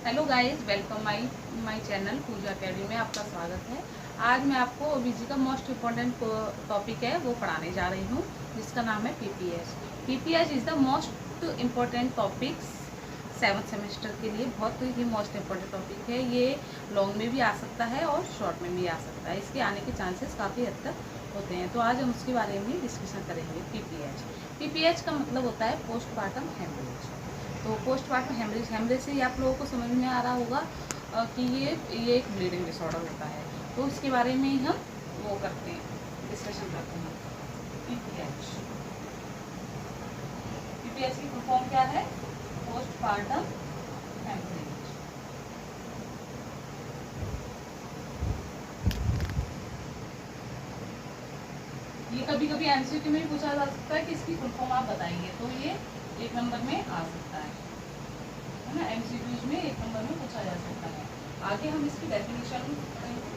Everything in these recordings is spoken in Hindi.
Hello guys, welcome my channel Pooja academy में आपका स्वागत है। आज मैं आपको ओबीजी का मोस्ट इम्पॉर्टेंट टॉपिक है वो पढ़ाने जा रही हूँ, जिसका नाम है PPH. PPH is the most important topics 7th semester के लिए। बहुत ही मोस्ट इम्पॉर्टेंट टॉपिक है ये। लॉन्ग में भी आ सकता है और शॉर्ट में भी आ सकता है। इसके आने के चांसेस काफ़ी हद तक होते हैं। तो आज हम उसके बारे में डिस्कशन करेंगे। पीपीएच का मतलब होता है पोस्टमार्टम हेमरेज। तो पोस्टमार्टम हेमरेज से ही आप लोगों को समझ में आ रहा होगा कि ये एक ब्लीडिंग डिसऑर्डर होता है। तो इसके बारे में ही हम वो करते हैं, डिस्कशन करते हैं। पीपीएच पीपीएच की फुल फॉर्म क्या है? Postmortem haemorrhage. ये कभी कभी एमसीक्यू में भी पूछा जा सकता है कि इसकी फुल फॉर्म आप बताइए, तो ये 1 नंबर में आ सकता है ना। एमसीक्यूज में 1 नंबर में पूछा जा सकता है। आगे हम इसकी डेफिनेशन करेंगे।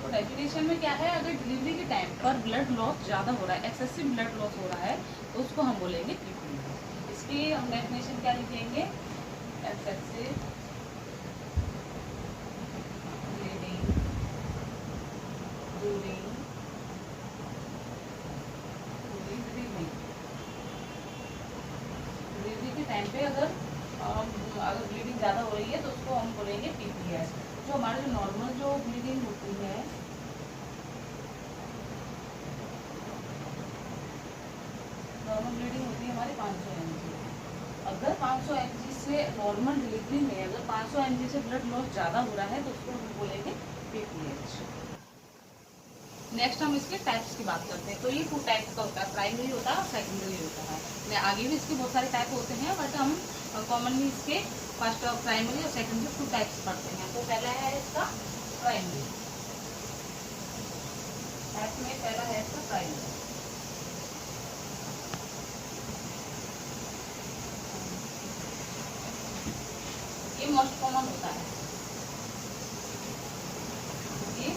तो डेफिनेशन में क्या है, अगर डिलीवरी के टाइम पर ब्लड लॉस ज़्यादा हो रहा है, एक्सेसिव ब्लड लॉस हो रहा है, तो उसको हम बोलेंगे पीपीएच। इसकी हम डेफिनेशन क्या लिखेंगे? एक्सेसिव ब्लीडिंग ड्यूरिंग डिलीवरी के टाइम पे अगर ब्लीडिंग ज़्यादा हो रही है तो उसको हम बोलेंगे पीपीएच। जो हमारे जो नॉर्मल जो ब्लीडिंग होती है, नॉर्मल ब्लीडिंग होती है हमारी 500 mg। अगर 500 mg से नॉर्मल डिलीवरी में अगर 500 mg से ब्लड लॉस ज़्यादा हो रहा है तो उसको हम बोलेंगे पीपीएच। नेक्स्ट हम इसके टाइप्स की बात करते हैं। तो ये 2 टाइप्स का होता है, प्राइमरी होता है और सेकेंडरी होता है। आगे भी इसके बहुत सारे टाइप होते हैं, बट हम कॉमनली इसके फर्स्ट प्राइमरी और सेकेंडरी 2 टाइप्स पढ़ते हैं। तो पहला है इसका प्राइमरी। टाइप में पहला है इसका प्राइमरी। ये मोस्ट कॉमन होता है, ये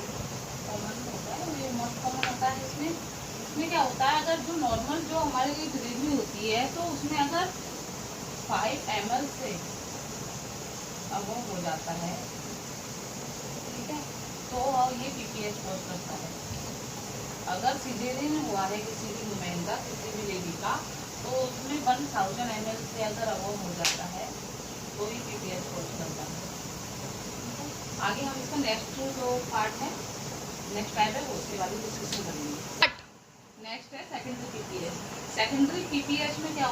कॉमन होता है, ये मोस्ट कॉमन होता है। इसमें क्या होता है, अगर जो नॉर्मल जो हमारे लिए डिलीवरी होती है तो उसमें अगर 5 ml से अब वो हो जाता है, ठीक है, तो ये पीपीएच कॉज करता है। अगर सीजेरियन हुआ है किसी भी वुमेन का, किसी भी लेडी का, तो उसमें 1000 ml से अगर अब हो जाता है तो ये पीपीएच कॉज करता है। आगे हम इसका नेक्स्ट जो पार्ट है, नेक्स्ट टाइप है, उसके बारे में डिस्कशन करेंगे। नेक्स्ट है सेकेंडरी पीपीएच। सेकेंडरी पीपीएच में क्या